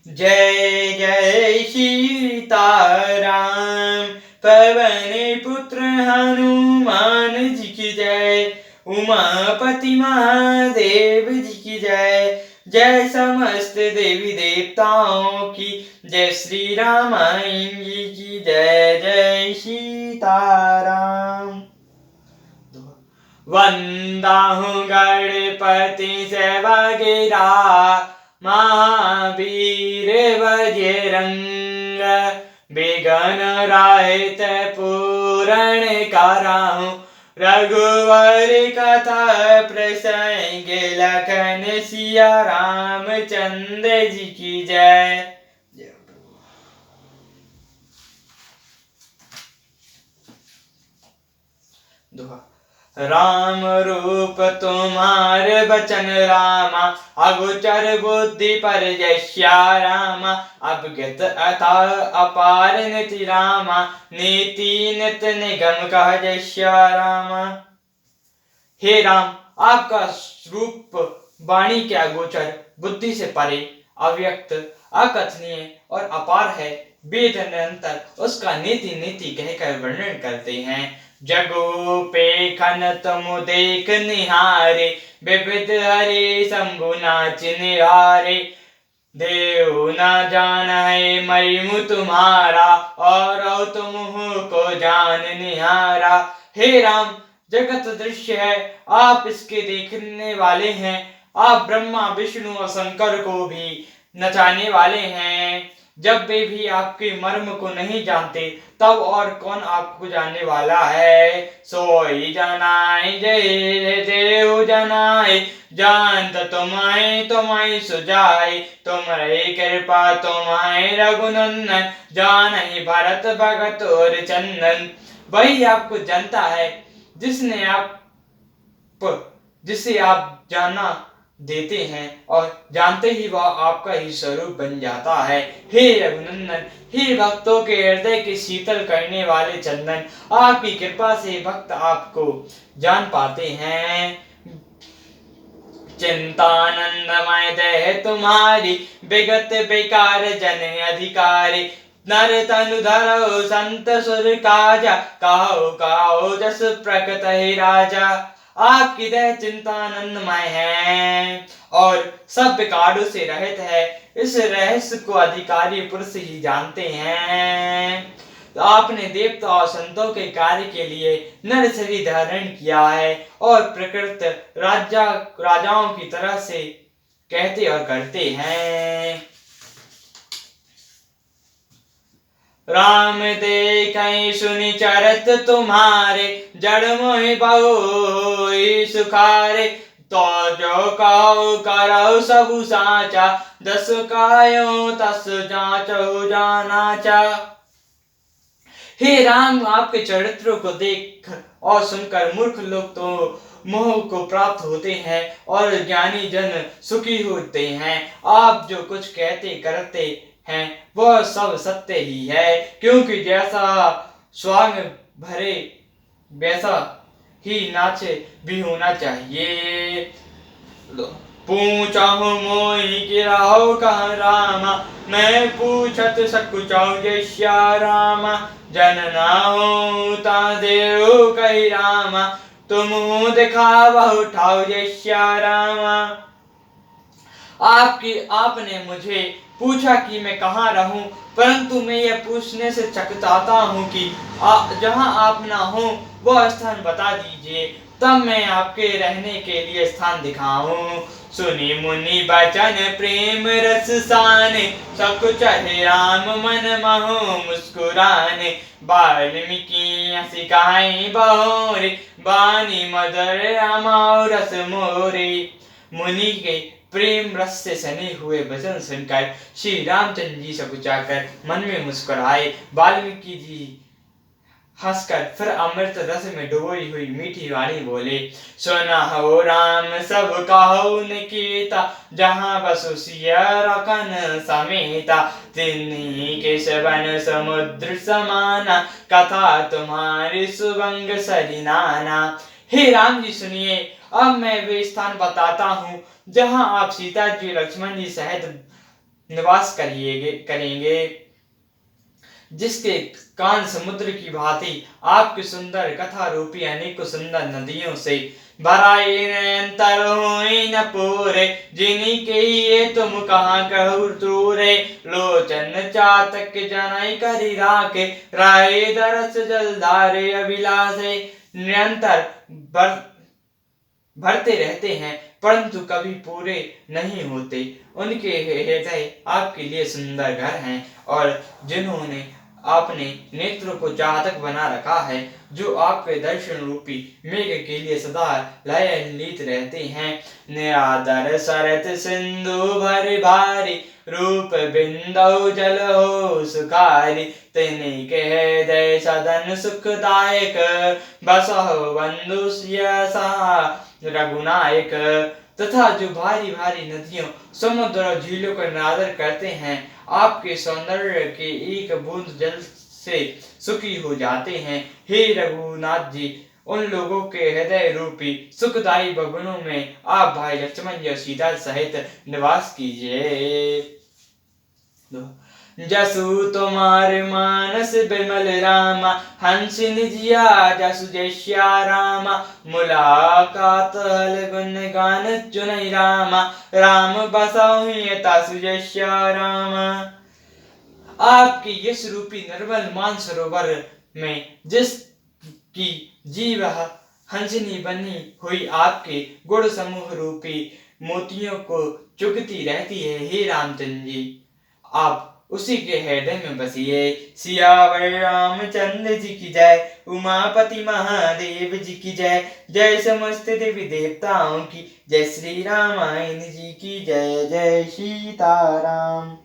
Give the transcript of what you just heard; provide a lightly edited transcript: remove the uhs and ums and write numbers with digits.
जय जय सीताराम। पवन पुत्र हनुमान जी की जय। उमापति महादेव जी की जय। जय समस्त देवी देवताओं की। जय श्री रामायण जी की जय। जय सीताराम। वंदाहु गणपति सेवगिरा महावीर बजरंग। बिघ्न राहित पूरण कराहु रघुवर कथा प्रसंग। लखन सिया रामचंद्र जी की जय। राम रूप तुम्हारे बचन रामा। अगोचर बुद्धि परजस्या रामा। अवगत अथा अपार नीति रामा। नीति नित निगम कह जस्या रामा। हे राम, आपका रूप वाणी के अगोचर, बुद्धि से परे, अव्यक्त, अकथनीय और अपार है। वेद निरंतर उसका नीति नीति कहकर वर्णन करते हैं। जगो पे खन तुम देख निहारे। विविध हरे शंभु नाच निहारे। देव न जान है महिमु तुम्हारा। और तुम को जान निहारा। हे राम, जगत दृश्य है, आप इसके देखने वाले हैं। आप ब्रह्मा विष्णु और शंकर को भी नचाने वाले हैं। जब वे भी आपके मर्म को नहीं जानते, तब और कौन आपको जानने वाला है। सोई जनाए जय देव जनाए। जानत तुम्हें सुजाए। तुम्हारे कृपा तुम्हारे रघुनंदन। जानहि भरत भगत और चंदन। वही आपको जानता है जिसे आप जाना देते हैं, और जानते ही वह आपका ही स्वरूप बन जाता है। हे रघुनंदन, हे भक्तों के हृदय के शीतल करने वाले चंदन, आपकी कृपा से भक्त आपको जान पाते हैं। चिंतानंदमय देह तुम्हारी। विगत बेकार जन अधिकारी। नर तनु धरो संत सुर काजा। कहो कहो जस प्रकट है राजा। आपकी देह चिंतानंदमय है और सब विकारों से रहित है। इस रहस्य को अधिकारी पुरुष ही जानते हैं। तो आपने देवता और संतों के कार्य के लिए नर शरीर धारण किया है, और प्रकृत राजाओं की तरह से कहते और करते हैं। राम देखें सुनि चरत तुम्हारे। जड़ मोहि बहु सुखारे। तो जो कहो करो सबु साचा। दस कायो तस जाचो जानाचा। हे राम, आपके चरित्रों को देख और सुनकर मूर्ख लोग तो मोह को प्राप्त होते हैं, और ज्ञानी जन सुखी होते हैं। आप जो कुछ कहते करते हैं वह सब सत्य ही है, क्योंकि जैसा स्वांग भरे वैसा ही नाचे भी होना चाहिए। पूछहु मोहि गिरहु कह रामा। मैं पूछत सकुचाऊ जस्या रामा। जननाहु ता देव कही रामा। तुम दिखावहु ठाउ जस्या रामा। आपने मुझे पूछा कि मैं कहाँ रहूं, परंतु मैं यह पूछने से चकचाता हूँ कि जहाँ आप ना हो वह स्थान बता दीजिए, तब मैं आपके रहने के लिए स्थान दिखाऊं। सुनी मुनि बचन प्रेम रस साने। सकुच राम मन महु मुस्कुराने। वाल्मीकि हंसी कहाई बहोरे। बानी मदर अमाउ रस मोरे। मुनि के प्रेम रस से सने हुए वचन सुनकर श्री रामचंद्र जी सकुचाकर मन में मुस्कुराए। वाल्मीकि जी हंसकर फिर अमृत रस में डुबोई हुई मीठी वाणी बोले। सुनहु राम सब कहु निकेता। जहाँ बसु सिया रखन समेता। तिन्हीं के सबन समुद्र समाना। कथा तुम्हारी सुबंग सरिनाना। हे राम जी, सुनिए, अब मैं वे स्थान बताता हूँ जहाँ आप सीता जी लक्ष्मण जी सहित निवास करेंगे। जिसके कान समुद्र की भांति आपकी सुंदर कथा रूपी अनेक सुंदर नदियों से भराए निरंतर हुई न पूरे, जिन्हीं के ये तुम कहाँ कहूँ तूरे। लोचन चातक जनई करी राखे, राय दरस जलधारे अभिलाषे। निरंतर भरते रहते हैं परंतु कभी पूरे नहीं होते। उनके हृदय आपके लिए सुंदर घर हैं, और जिन्होंने आपने नेत्रों को चाहतक बना रखा है, जो आपके दर्शन रूपी मेघ के लिए सदा लयलित रहते हैं। निरादर सरत सिंधु भर भारी, रूप बिंदु जल हो सुखारी। तिन्हीं के हृदय सदन सुखदायक, बसहु बंधु यसा रघुनायक। तथा जो भारी भारी नदियों समुद्र और झीलों का निरादर करते हैं, आपके सौंदर्य के एक बूंद जल से सुखी हो जाते हैं। हे रघुनाथ जी, उन लोगों के हृदय रूपी सुखदायी भवनों में आप भाई लक्ष्मण जी और सीता सहित निवास कीजिए। जसु तुम्हारे मानस बिमल रामा, हंस निजिया जसु जैश्या रामा। मुलाकात हल गुण गान चुनई रामा, राम बसहु तसु जैश्या रामा। आपके यश रूपी निर्मल मानसरोवर में जिसकी जीव हंसनी बनी हुई आपके गुण समूह रूपी मोतियों को चुगती रहती है। हे रामचंद्र जी, आप उसी के हृदय में बसिए। सियावर रामचंद्र जी की जय, उमापति महादेव जी की जय। जय समस्त देवी देवताओं की जय, श्री रामायण जी की जय। जय सीताराम।